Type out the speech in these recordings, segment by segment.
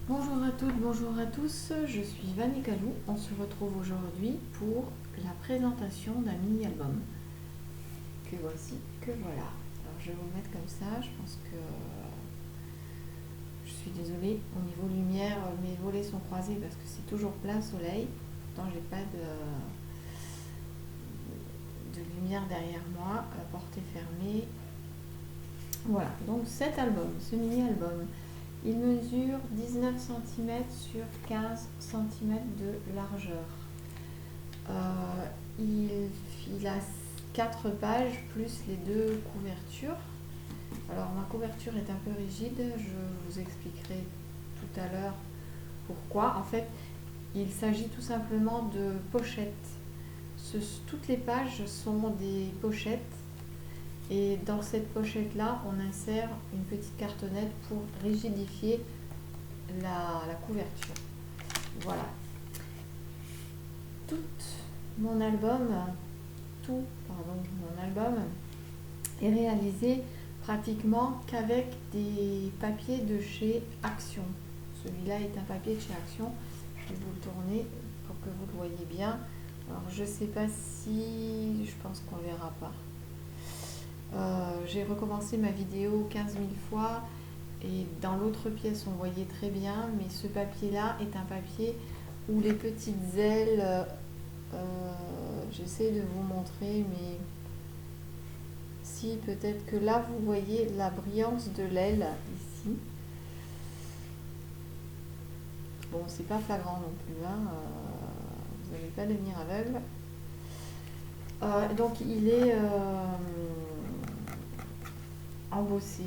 Bonjour à toutes, bonjour à tous, je suis Vanny Calou. On se retrouve aujourd'hui pour la présentation d'un mini-album. Que voici, que voilà. Alors je vais vous le mettre comme ça, je pense que je suis désolée, au niveau lumière, mes volets sont croisés parce que c'est toujours plein soleil. Pourtant j'ai pas de lumière derrière moi, la porte est fermée. Voilà, donc cet album, ce mini-album, il mesure 19 cm sur 15 cm de largeur. Il a 4 pages plus les 2 couvertures. Alors ma couverture est un peu rigide, je vous expliquerai tout à l'heure pourquoi. En fait, il s'agit tout simplement de pochettes. Toutes les pages sont des pochettes et dans cette pochette-là, on insère une petite cartonnette pour rigidifier la couverture. Voilà. Tout mon album est réalisé pratiquement qu'avec des papiers de chez Action. Celui-là est un papier de chez Action. Je vais vous le tourner pour que vous le voyez bien. Alors je sais pas si... je pense qu'on verra pas. J'ai recommencé ma vidéo 15 000 fois et dans l'autre pièce on voyait très bien, mais ce papier là est un papier où les petites ailes, j'essaie de vous montrer, mais si peut-être que là vous voyez la brillance de l'aile ici. Bon, c'est pas flagrant non plus, hein, vous n'allez pas devenir aveugle. Donc il est embossé.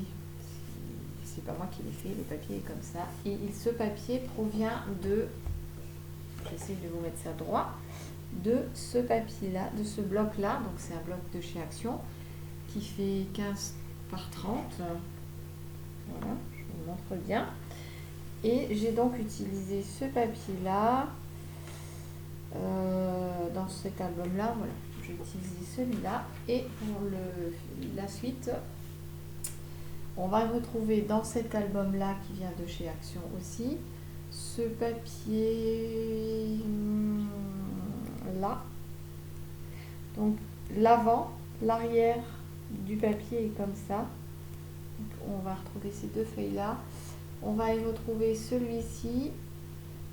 C'est pas moi qui l'ai fait, le papier est comme ça. Et ce papier provient de, j'essaie de vous mettre ça droit, de ce papier-là, de ce bloc-là. Donc c'est un bloc de chez Action qui fait 15 par 30. Voilà, je vous montre bien. Et j'ai donc utilisé ce papier-là dans cet album-là. Voilà, j'ai utilisé celui-là. Et pour la suite, on va retrouver dans cet album-là qui vient de chez Action aussi, ce papier là. Donc l'avant, l'arrière du papier est comme ça. Donc, on va retrouver ces 2 feuilles-là. On va y retrouver celui-ci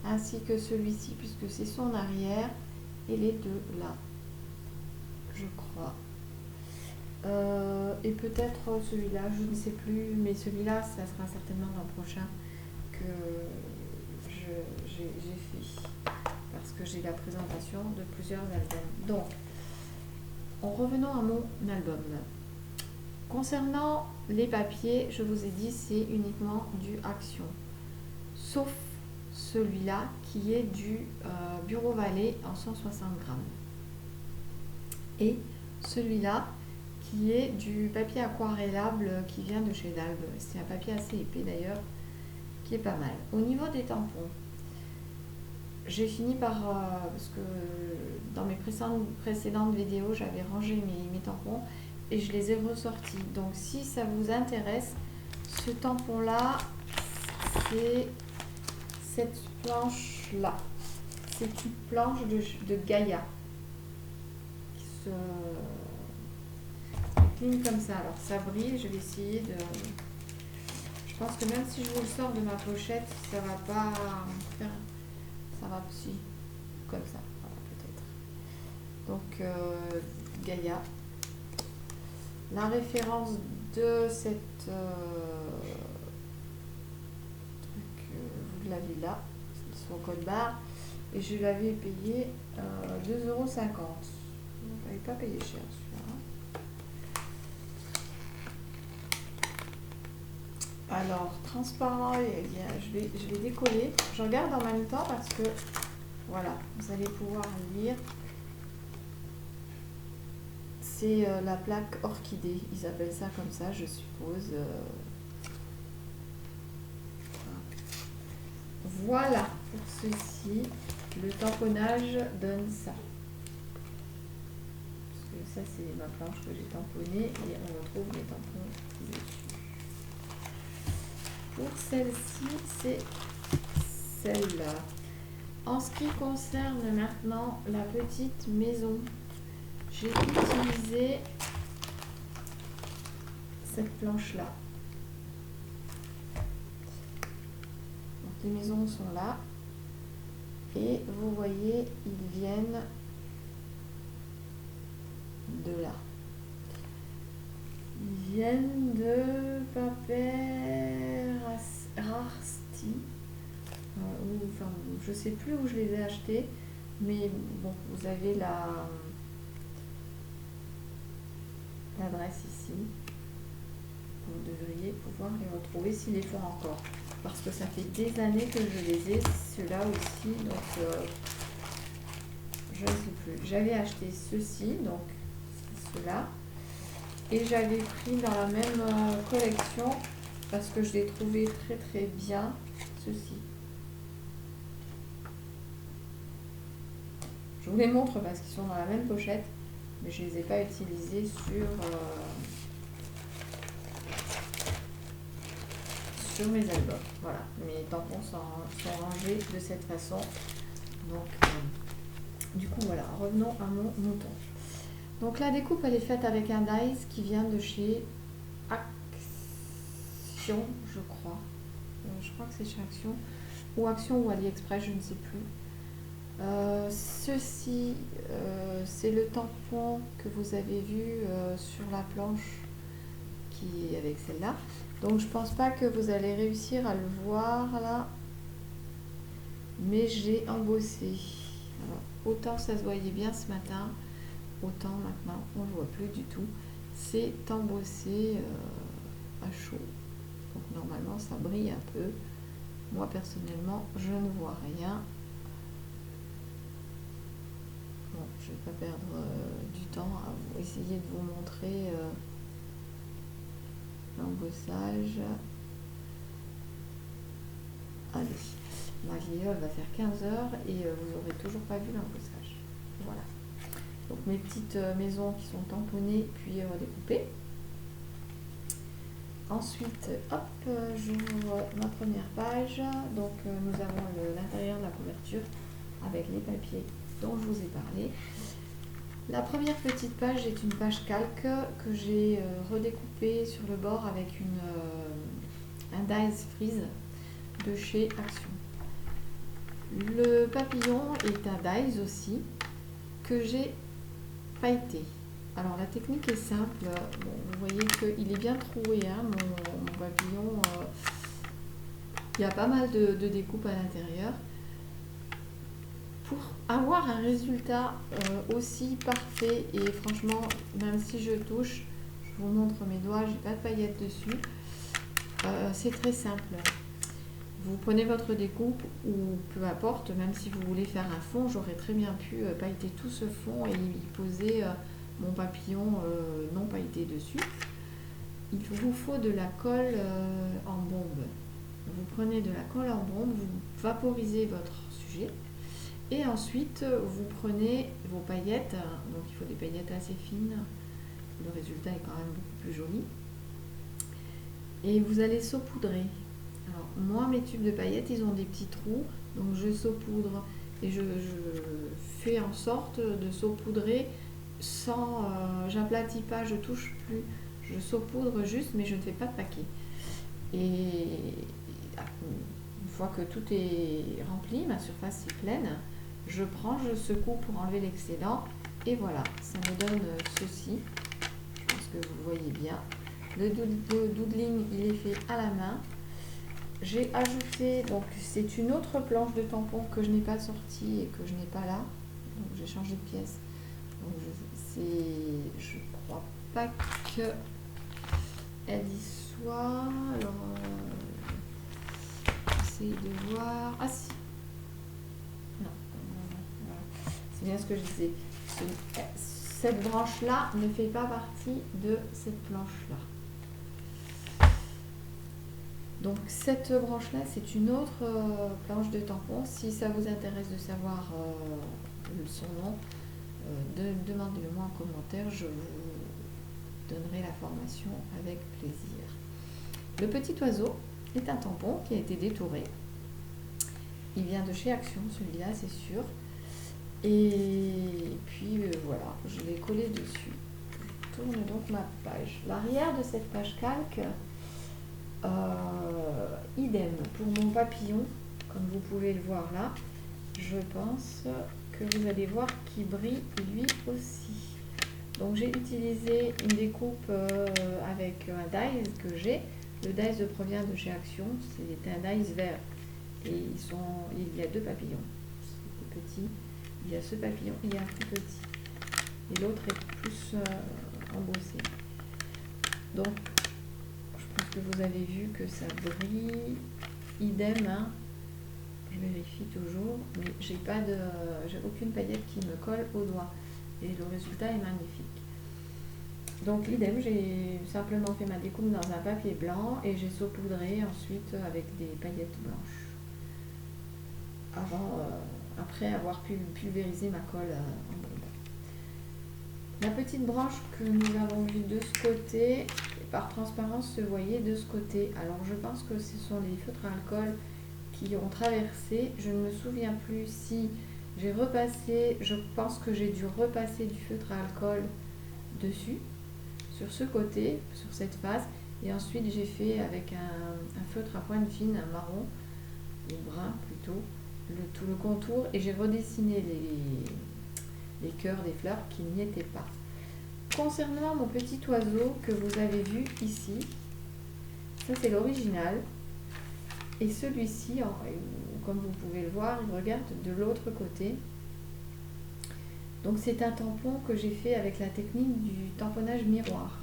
ainsi que celui-ci puisque c'est son arrière et les 2 là, je crois. Et peut-être celui-là, je ne sais plus, mais celui-là, ça sera certainement dans le prochain que j'ai fait parce que j'ai la présentation de plusieurs albums. Donc, en revenant à mon album. Concernant les papiers, je vous ai dit c'est uniquement du Action, sauf celui-là qui est du Bureau Vallée en 160 grammes et celui-là qui est du papier aquarellable qui vient de chez Dalbe. C'est un papier assez épais d'ailleurs, qui est pas mal. Au niveau des tampons, j'ai fini par, parce que dans mes précédentes vidéos, j'avais rangé mes tampons et je les ai ressortis. Donc si ça vous intéresse, ce tampon-là, c'est cette planche-là. C'est une planche de Gaïa qui se clean comme ça. Alors ça brille, je vais essayer de... Je pense que même si je vous le sors de ma pochette, ça va pas faire... Ça va aussi comme ça, voilà, peut-être. Donc Gaïa. La référence de cette truc, vous l'avez là, c'est son code barre, et je l'avais payé 2,50 €. Je n'avais pas payé cher celui-là. Alors, transparent, eh bien, je vais décoller. Je regarde en même temps parce que, voilà, vous allez pouvoir lire. C'est la plaque orchidée, ils appellent ça comme ça, je suppose. Voilà, pour ceci, le tamponnage donne ça. Parce que ça, c'est ma planche que j'ai tamponnée et on retrouve les tampons dessus. Pour celle-ci, c'est celle-là. En ce qui concerne maintenant la petite maison, j'ai utilisé cette planche-là. Donc les maisons sont là. Et vous voyez, ils viennent de là. Ils viennent de Paperasti. Enfin, je sais plus où je les ai achetés, mais bon, vous avez l'adresse ici. Vous devriez pouvoir les retrouver s'ils les font encore. Parce que ça fait des années que je les ai, ceux-là aussi, donc je ne sais plus. J'avais acheté ceux-ci, donc ceux-là, et j'avais pris dans la même collection parce que je les trouvais très très bien, ceux-ci. Je vous les montre parce qu'ils sont dans la même pochette, mais je ne les ai pas utilisés sur mes albums. Voilà, mes tampons sont rangés de cette façon. Donc, du coup, voilà, revenons à mon mouton. Donc la découpe, elle est faite avec un dies qui vient de chez Action, je crois. Je crois que c'est chez Action. Ou Action ou AliExpress, je ne sais plus. Ceci, c'est le tampon que vous avez vu sur la planche qui est avec celle-là. Donc je pense pas que vous allez réussir à le voir là. Mais j'ai embossé. Alors, autant ça se voyait bien ce matin, autant maintenant on ne le voit plus du tout. C'est embossé à chaud. Donc normalement ça brille un peu. Moi personnellement je ne vois rien. Bon, je ne vais pas perdre du temps à essayer de vous montrer l'embossage. Allez, ma vidéo elle va faire 15 heures et vous n'aurez toujours pas vu l'embossage. Voilà. Donc mes petites maisons qui sont tamponnées puis redécoupées. Ensuite, hop, j'ouvre ma première page. Donc nous avons l'intérieur de la couverture avec les papiers dont je vous ai parlé. La première petite page est une page calque que j'ai redécoupée sur le bord avec un dies freeze de chez Action. Le papillon est un dies aussi que j'ai pailleté. Alors la technique est simple. Bon, vous voyez qu'il est bien troué, hein, mon papillon. Il y a pas mal de découpes à l'intérieur. Pour avoir un résultat aussi parfait et franchement, même si je touche, je vous montre mes doigts, j'ai pas de paillettes dessus. C'est très simple. Vous prenez votre découpe ou peu importe, même si vous voulez faire un fond, j'aurais très bien pu pailleter tout ce fond et y poser mon papillon non pailleté dessus. Il vous faut de la colle en bombe. Vous prenez de la colle en bombe, vous vaporisez votre sujet et ensuite vous prenez vos paillettes, donc il faut des paillettes assez fines, le résultat est quand même beaucoup plus joli, et vous allez saupoudrer. Alors moi mes tubes de paillettes ils ont des petits trous, donc je saupoudre et je fais en sorte de saupoudrer sans, j'aplatis pas, je touche plus, je saupoudre juste mais je ne fais pas de paquet. Et une fois que tout est rempli, ma surface est pleine, je prends, je secoue pour enlever l'excédent et voilà, ça me donne ceci. Je pense que vous le voyez bien. Le doodling il est fait à la main. J'ai ajouté, donc c'est une autre planche de tampon que je n'ai pas sortie et que je n'ai pas là, donc j'ai changé de pièce. Donc je crois pas que elle y soit. Alors j'essaie de voir. Ah si. Non. Voilà. C'est bien ce que je disais. Cette branche là ne fait pas partie de cette planche là. Donc cette branche-là, c'est une autre planche de tampon. Si ça vous intéresse de savoir son nom, demandez-le moi en commentaire, je vous donnerai la formation avec plaisir. Le petit oiseau est un tampon qui a été détouré. Il vient de chez Action, celui-là, c'est sûr. Et puis voilà, je l'ai collé dessus. Je tourne donc ma page. L'arrière de cette page calque, idem pour mon papillon, comme vous pouvez le voir là. Je pense que vous allez voir qu'il brille lui aussi. Donc j'ai utilisé une découpe avec un dies que j'ai. Le dies provient de chez Action, c'est un dies vert. Et il y a deux papillons. C'est petit. Il y a ce papillon et il y a un plus petit. Et l'autre est plus embossé. Donc, je pense que vous avez vu que ça brille. Idem, hein. Je vérifie toujours, mais j'ai aucune paillette qui me colle au doigt. Et le résultat est magnifique. Donc idem, j'ai simplement fait ma découpe dans un papier blanc et j'ai saupoudré ensuite avec des paillettes blanches. Après avoir pulvérisé ma colle en bombe. La petite branche que nous avons vue de ce côté, par transparence, se voyait de ce côté. Alors je pense que ce sont les feutres à alcool qui ont traversé. Je ne me souviens plus si j'ai repassé, je pense que j'ai dû repasser du feutre à alcool dessus, sur ce côté, sur cette face. Et ensuite j'ai fait avec un feutre à pointe fine, un marron, ou brun plutôt, tout le contour, et j'ai redessiné les cœurs des fleurs qui n'y étaient pas. Concernant mon petit oiseau que vous avez vu ici, ça c'est l'original, et celui-ci, comme vous pouvez le voir, il regarde de l'autre côté. Donc c'est un tampon que j'ai fait avec la technique du tamponnage miroir.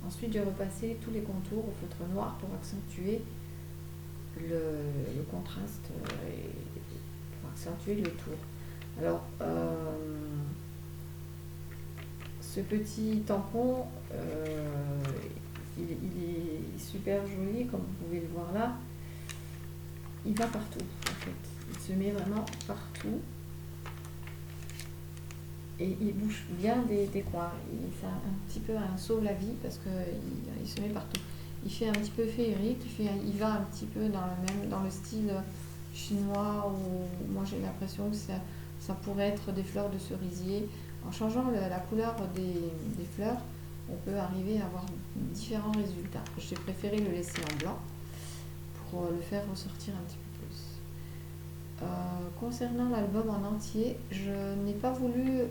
Ensuite j'ai repassé tous les contours au feutre noir pour accentuer le contraste et pour accentuer le tour. Alors ce petit tampon, il est super joli, comme vous pouvez le voir là. Il va partout en fait, il se met vraiment partout et il bouge bien des coins. C'est un petit peu un sauve-la-vie parce qu'il se met partout. Il fait un petit peu féerique, il va un petit peu dans le style chinois où moi j'ai l'impression que ça pourrait être des fleurs de cerisier. En changeant la couleur des fleurs, on peut arriver à avoir différents résultats. J'ai préféré le laisser en blanc pour le faire ressortir un petit peu plus. Concernant l'album en entier, je n'ai pas voulu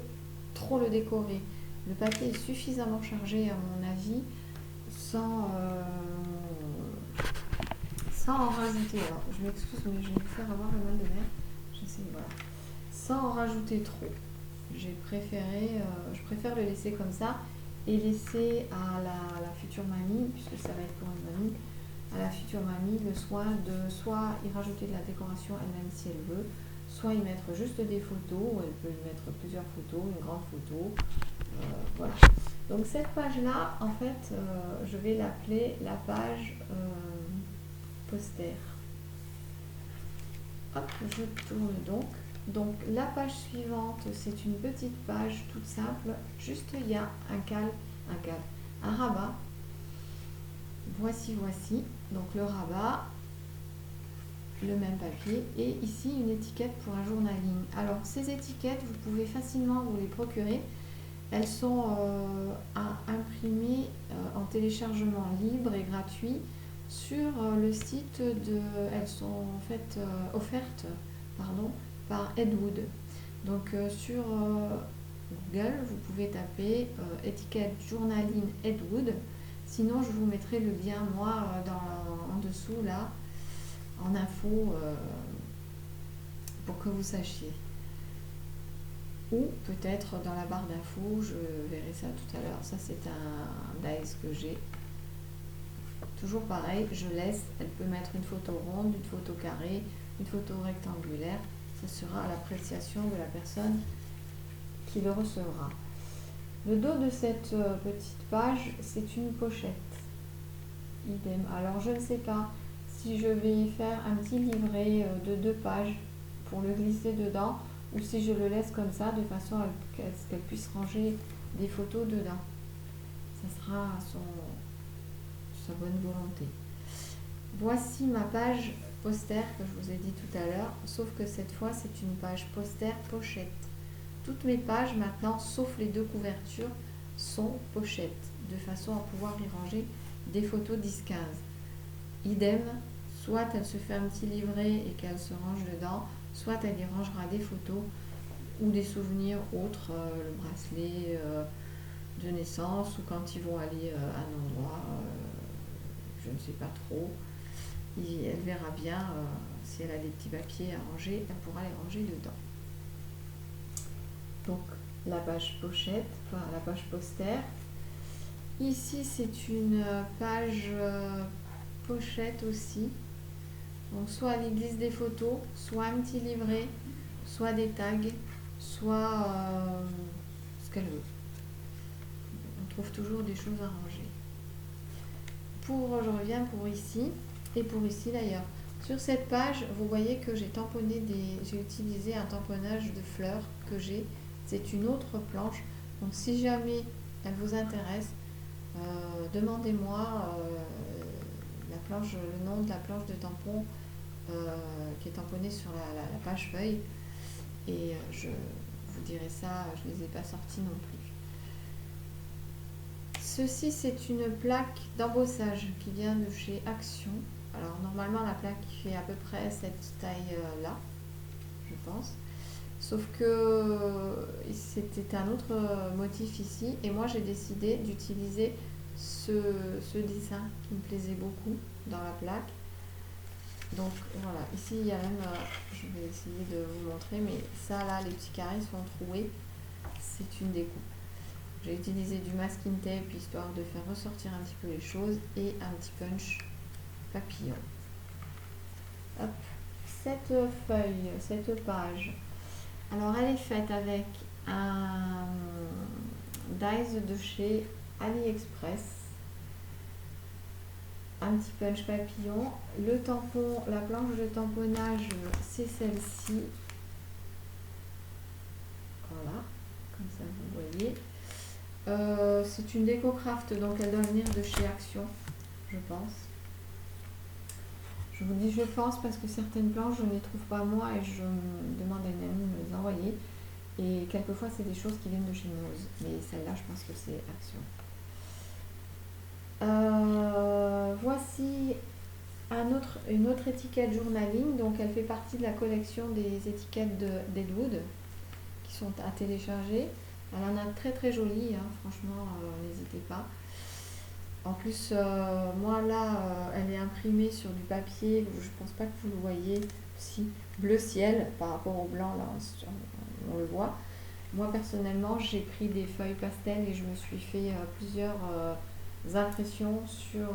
trop le décorer. Le papier est suffisamment chargé à mon avis sans en rajouter. Alors je m'excuse mais je vais vous faire avoir le mal de mer. Voilà. Sans en rajouter trop. Je préfère le laisser comme ça et laisser à la future mamie, puisque ça va être pour une mamie, à la future mamie le soin de soit y rajouter de la décoration elle-même si elle veut, soit y mettre juste des photos, elle peut y mettre plusieurs photos, une grande photo, voilà. Donc cette page-là, en fait, je vais l'appeler la page poster. Hop, je tourne donc. Donc la page suivante, c'est une petite page toute simple, juste il y a un rabat. Voici, donc le rabat, le même papier, et ici une étiquette pour un journaling. Alors ces étiquettes, vous pouvez facilement vous les procurer. Elles sont imprimées en téléchargement libre et gratuit sur le site elles sont en fait offertes par Ed Wood. Donc sur Google, vous pouvez taper étiquette journaling Ed Wood. Sinon, je vous mettrai le lien, moi, en dessous, là, en info, pour que vous sachiez. Ou peut-être dans la barre d'infos, je verrai ça tout à l'heure. Ça, c'est un dies que j'ai. Toujours pareil, je laisse, elle peut mettre une photo ronde, une photo carrée, une photo rectangulaire. Ça sera à l'appréciation de la personne qui le recevra. Le dos de cette petite page, c'est une pochette. Idem. Alors, je ne sais pas si je vais y faire un petit livret de 2 pages pour le glisser dedans ou si je le laisse comme ça de façon à ce qu'elle puisse ranger des photos dedans. Ça sera à sa bonne volonté. Voici ma page poster que je vous ai dit tout à l'heure, sauf que cette fois c'est une page poster pochette. Toutes mes pages maintenant, sauf les 2 couvertures, sont pochettes, de façon à pouvoir y ranger des photos 10-15. Idem, soit elle se fait un petit livret et qu'elle se range dedans, soit elle y rangera des photos ou des souvenirs autres, le bracelet de naissance, ou quand ils vont aller à un endroit, je ne sais pas trop, elle verra bien si elle a des petits papiers à ranger, elle pourra les ranger dedans. Donc la page pochette, enfin la page poster. Ici c'est une page pochette aussi. Donc soit elle y glisse des photos, soit un petit livret, soit des tags, soit ce qu'elle veut. On trouve toujours des choses à ranger. Je reviens pour ici et pour ici d'ailleurs. Sur cette page, vous voyez que j'ai utilisé un tamponnage de fleurs que j'ai. C'est une autre planche. Donc si jamais elle vous intéresse, demandez-moi le nom de la planche de tampon qui est tamponnée sur la page feuille. Et je vous dirai ça, je ne les ai pas sortis non plus. Ceci, c'est une plaque d'embossage qui vient de chez Action. Alors normalement la plaque fait à peu près cette taille-là, je pense. Sauf que c'était un autre motif ici et moi j'ai décidé d'utiliser ce dessin qui me plaisait beaucoup dans la plaque. Donc voilà, ici il y a même, je vais essayer de vous montrer, mais ça là, les petits carrés sont troués, c'est une découpe. J'ai utilisé du masking tape histoire de faire ressortir un petit peu les choses et un petit punch papillon. Hop. Cette feuille, cette page, alors elle est faite avec un dies de chez AliExpress, un petit punch papillon. Le tampon, la planche de tamponnage, c'est celle-ci. Voilà, comme ça vous voyez. C'est une déco-craft, donc elle doit venir de chez Action, je pense. Je vous dis je pense parce que certaines planches je ne les trouve pas moi et je demande à une amie de me les envoyer. Et quelquefois c'est des choses qui viennent de chez Nose, mais celle-là je pense que c'est Action. Voici une autre étiquette journaling, donc elle fait partie de la collection des étiquettes d'Edwood qui sont à télécharger. Elle en a très très jolie, hein, franchement, n'hésitez pas. En plus, moi là, elle est imprimée sur du papier, je pense pas que vous le voyez, si, bleu ciel par rapport au blanc, là, on le voit. Moi personnellement, j'ai pris des feuilles pastel et je me suis fait plusieurs impressions sur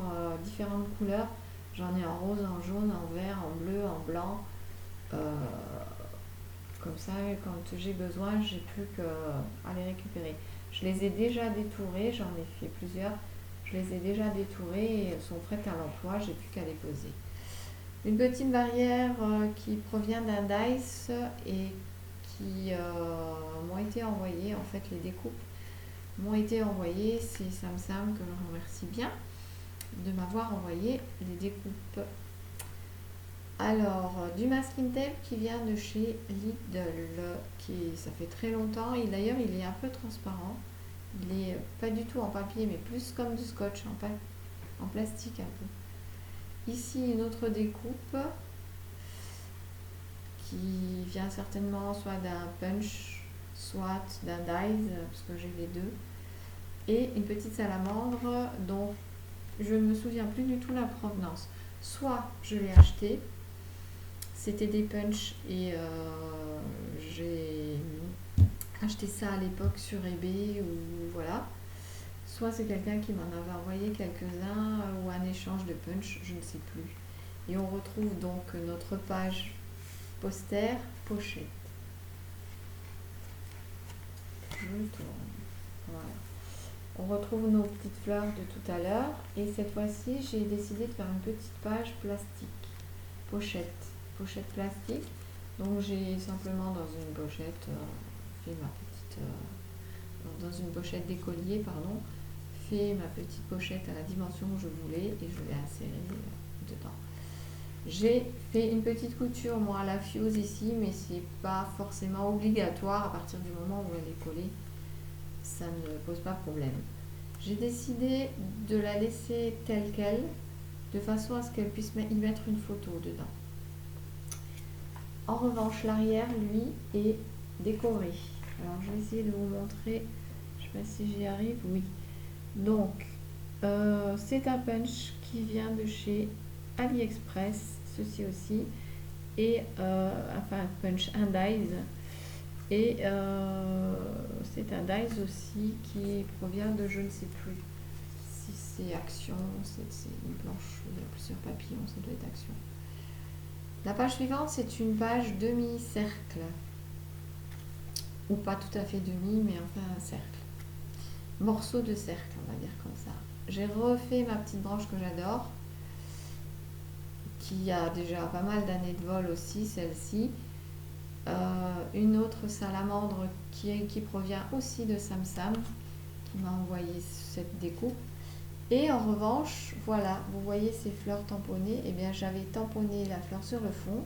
différentes couleurs. J'en ai en rose, en jaune, en vert, en bleu, en blanc. Comme ça, quand j'ai besoin, j'ai plus qu'à les récupérer. Je les ai déjà détourées, j'en ai fait plusieurs. Je les ai déjà détourées et elles sont prêtes à l'emploi, j'ai plus qu'à les poser. Une petite barrière qui provient d'un dice et qui m'ont été envoyées, en fait les découpes m'ont été envoyées. C'est Sam que je remercie bien de m'avoir envoyé les découpes. Alors, du masking tape qui vient de chez Lidl, ça fait très longtemps, et d'ailleurs il est un peu transparent. Il est pas du tout en papier, mais plus comme du scotch, en plastique un peu. Ici, une autre découpe qui vient certainement soit d'un punch, soit d'un dies, parce que j'ai les deux. Et une petite salamandre dont je ne me souviens plus du tout la provenance. Soit je l'ai acheté, c'était des punchs et j'ai acheté ça à l'époque sur eBay ou voilà. Soit c'est quelqu'un qui m'en avait envoyé quelques-uns ou un échange de punch, je ne sais plus. Et on retrouve donc notre page poster pochette. Je tourne. Voilà. On retrouve nos petites fleurs de tout à l'heure et cette fois-ci j'ai décidé de faire une petite page plastique, pochette plastique. Donc j'ai simplement dans une pochette fait ma petite dans une pochette d'écolier fait ma petite pochette à la dimension que je voulais et je l'ai insérée dedans. J'ai fait une petite couture moi à la fuse ici, mais c'est pas forcément obligatoire à partir du moment où elle est collée, ça ne pose pas problème. J'ai décidé de la laisser telle qu'elle, de façon à ce qu'elle puisse y mettre une photo dedans. En revanche, l'arrière, lui, est décoré. Alors, je vais essayer de vous montrer. Je ne sais pas si j'y arrive. Oui. Donc, c'est un punch qui vient de chez AliExpress, ceci aussi. Et, enfin, un punch, un dies. Et c'est un dies aussi qui provient de je ne sais plus si c'est Action, c'est une planche, il y a plusieurs papillons, ça doit être Action. La page suivante, c'est une page demi-cercle. Ou pas tout à fait demi, mais enfin un cercle. Morceau de cercle, on va dire comme ça. J'ai refait ma petite branche que j'adore, qui a déjà pas mal d'années de vol aussi, celle-ci. Une autre salamandre qui provient aussi de Sam Sam, qui m'a envoyé cette découpe. Et en revanche, voilà, vous voyez ces fleurs tamponnées, et bien j'avais tamponné la fleur sur le fond,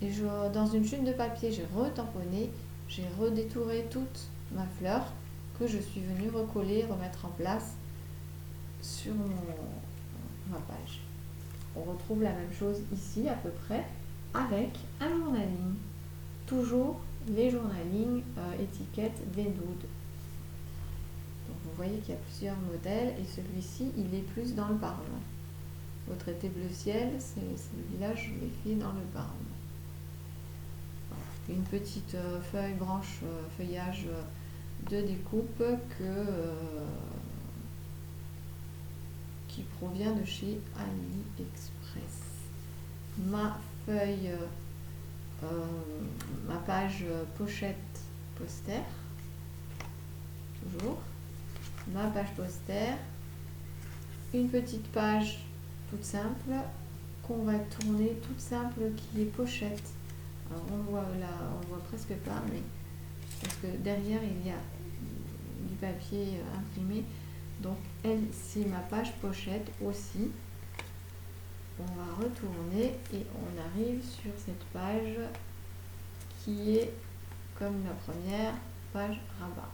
et dans une chute de papier, j'ai retamponné, j'ai redétouré toute ma fleur, que je suis venue recoller, remettre en place sur ma page. On retrouve la même chose ici à peu près, avec un journaling. Toujours les journalings étiquette Vendoud. Donc vous voyez qu'il y a plusieurs modèles et celui-ci il est plus dans le Parlement. Votre été bleu ciel, c'est celui-là, je l'ai fait dans le Parlement. Voilà. Une petite feuille, branche, feuillage de découpe qui provient de chez AliExpress. Ma feuille, ma page pochette poster, toujours. Ma page poster, une petite page toute simple qu'on va tourner, toute simple, qui est pochette. Alors on voit là, on voit presque pas, mais parce que derrière il y a du papier imprimé, donc elle c'est ma page pochette aussi. On va retourner et on arrive sur cette page qui est comme la première page rabat.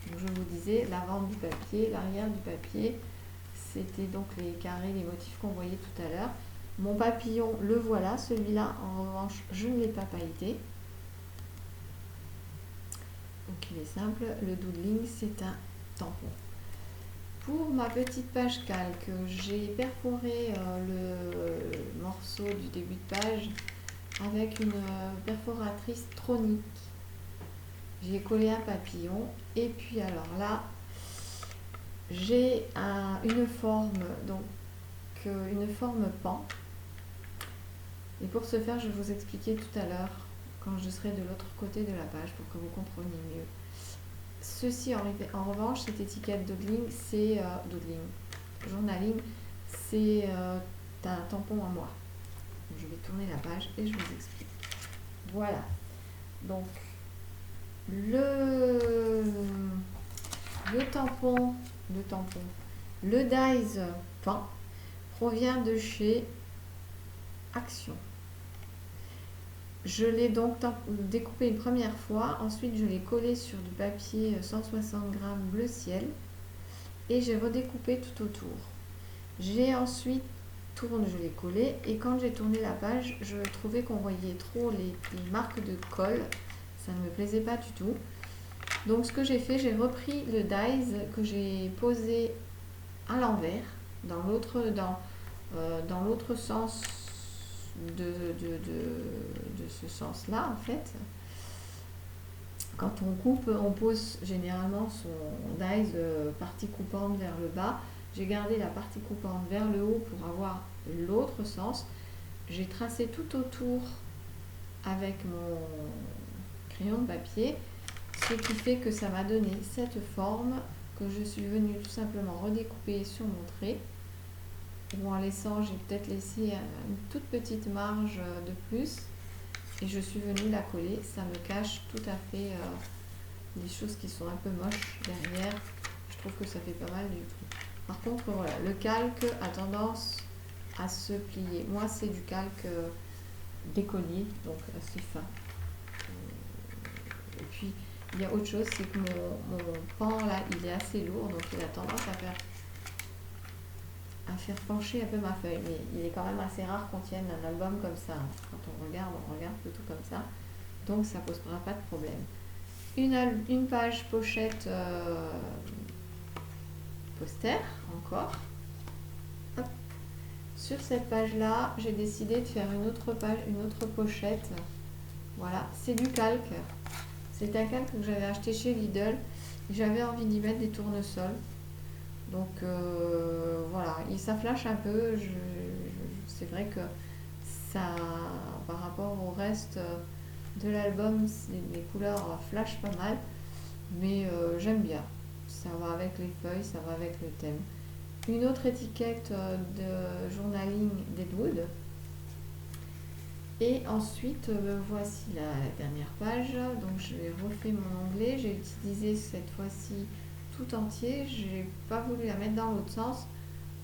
Donc je vous disais, l'avant du papier, l'arrière du papier, c'était donc les carrés, les motifs qu'on voyait tout à l'heure. Mon papillon, le voilà, celui-là en revanche, je ne l'ai pas pailleté. Donc il est simple, le doodling c'est un tampon. Pour ma petite page calque, j'ai perforé le morceau du début de page avec une perforatrice tronique. J'ai collé un papillon et puis alors là j'ai une forme, donc une forme pan, et pour ce faire je vais vous expliquer tout à l'heure quand je serai de l'autre côté de la page pour que vous compreniez mieux. Ceci en revanche, cette étiquette doodling, c'est journaling, c'est un tampon à moi. Donc, je vais tourner la page et je vous explique. Voilà, donc le tampon, le dies pan provient de chez Action. Je l'ai donc découpé une première fois, ensuite je l'ai collé sur du papier 160 g bleu ciel et j'ai redécoupé tout autour. J'ai ensuite je l'ai collé et quand j'ai tourné la page, je trouvais qu'on voyait trop les marques de colle, ça ne me plaisait pas du tout. Donc ce que j'ai fait, j'ai repris le dies que j'ai posé à l'envers, dans l'autre sens de ce sens-là en fait. Quand on coupe, on pose généralement son dies partie coupante vers le bas. J'ai gardé la partie coupante vers le haut pour avoir l'autre sens. J'ai tracé tout autour avec mon crayon de papier, ce qui fait que ça m'a donné cette forme que je suis venue tout simplement redécouper sur mon trait. Ou en laissant, j'ai peut-être laissé une toute petite marge de plus et je suis venue la coller. Ça me cache tout à fait des choses qui sont un peu moches derrière. Je trouve que ça fait pas mal du tout. Par contre, voilà, le calque a tendance à se plier. Moi, c'est du calque d'écolier, donc assez fin. Et puis, il y a autre chose, c'est que mon pan, là, il est assez lourd, donc il a tendance à faire pencher un peu ma feuille. Mais il est quand même assez rare qu'on tienne un album comme ça. Quand on regarde plutôt comme ça. Donc, ça ne posera pas de problème. Une page pochette poster, encore. Hop. Sur cette page-là, j'ai décidé de faire une autre page, une autre pochette. Voilà, c'est du calque. C'est un calque que j'avais acheté chez Lidl. J'avais envie d'y mettre des tournesols. Donc voilà, et ça flash un peu. C'est vrai que ça, par rapport au reste de l'album, les couleurs flashent pas mal. Mais j'aime bien. Ça va avec les feuilles, ça va avec le thème. Une autre étiquette de journaling d'Edwood. Et ensuite, voici la dernière page. Donc, je vais refaire mon onglet. J'ai utilisé cette fois-ci tout entier. Je n'ai pas voulu la mettre dans l'autre sens,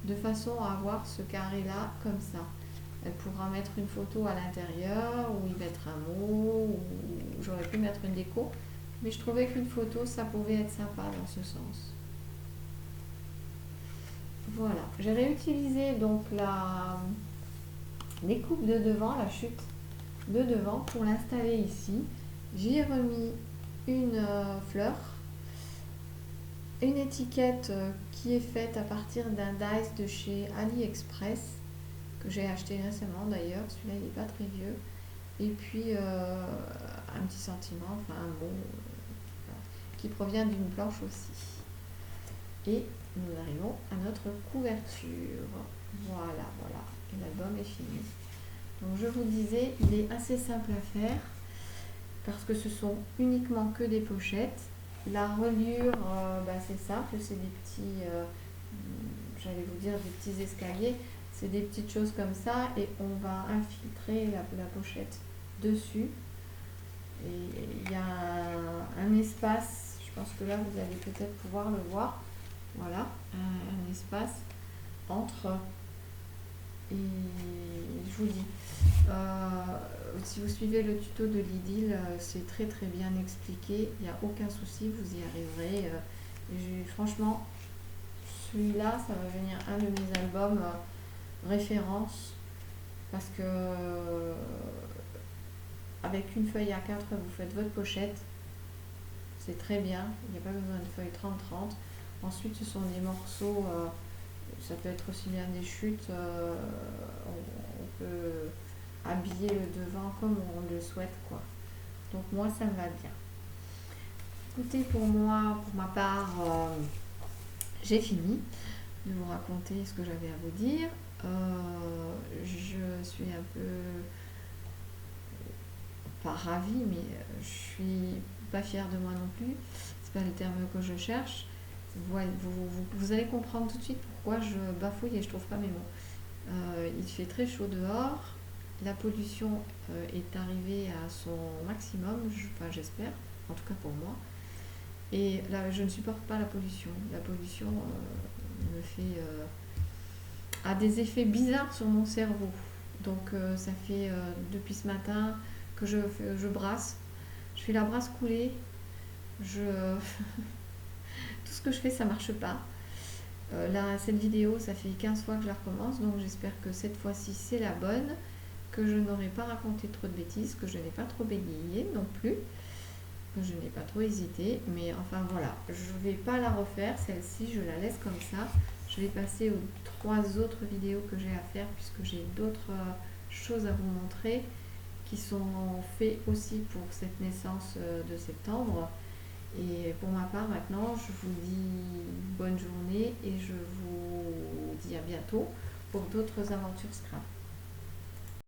de façon à avoir ce carré-là comme ça. Elle pourra mettre une photo à l'intérieur, ou y mettre un mot, ou j'aurais pu mettre une déco. Mais je trouvais qu'une photo, ça pouvait être sympa dans ce sens. Voilà. J'ai réutilisé donc les coupes de devant, la chute de devant pour l'installer ici. J'y ai remis une fleur, une étiquette qui est faite à partir d'un dice de chez AliExpress que j'ai acheté récemment d'ailleurs. Celui-là il n'est pas très vieux. Et puis un petit sentiment, enfin un mot qui provient d'une planche aussi. Et nous arrivons à notre couverture. Voilà, voilà. Et l'album est fini. Donc je vous disais, il est assez simple à faire parce que ce sont uniquement que des pochettes. La reliure, c'est simple, c'est des petits, j'allais vous dire des petits escaliers, c'est des petites choses comme ça et on va infiltrer la pochette dessus. Et il y a un espace, je pense que là vous allez peut-être pouvoir le voir, voilà, un espace entre. Et je vous dis, si vous suivez le tuto de Lidl, c'est très très bien expliqué, il n'y a aucun souci, vous y arriverez. Franchement, celui-là, ça va venir un de mes albums référence, parce que avec une feuille A4, vous faites votre pochette, c'est très bien, il n'y a pas besoin de feuille 30-30. Ensuite, ce sont des morceaux, ça peut être aussi bien des chutes, on peut habiller le devant comme on le souhaite, quoi. Donc moi, ça me va bien. Écoutez, pour moi, pour ma part, j'ai fini de vous raconter ce que j'avais à vous dire. Je suis un peu pas ravie, mais je suis pas fière de moi non plus. C'est pas le terme que je cherche. Vous allez comprendre tout de suite pourquoi je bafouille et je trouve pas mes mots. Il fait très chaud dehors, la pollution est arrivée à son maximum, j'espère, en tout cas pour moi. Et là, je ne supporte pas la pollution. La pollution a des effets bizarres sur mon cerveau. Donc ça fait depuis ce matin que je brasse. Je fais la brasse couler. Tout ce que je fais, ça marche pas. Là, cette vidéo, ça fait 15 fois que je la recommence, donc j'espère que cette fois-ci, c'est la bonne, que je n'aurai pas raconté trop de bêtises, que je n'ai pas trop bégayé non plus, que je n'ai pas trop hésité. Mais enfin, voilà, je ne vais pas la refaire, celle-ci, je la laisse comme ça. Je vais passer aux 3 autres vidéos que j'ai à faire, puisque j'ai d'autres choses à vous montrer qui sont faites aussi pour cette naissance de septembre. Et pour ma part, maintenant, je vous dis bonne journée et je vous dis à bientôt pour d'autres aventures Scrap.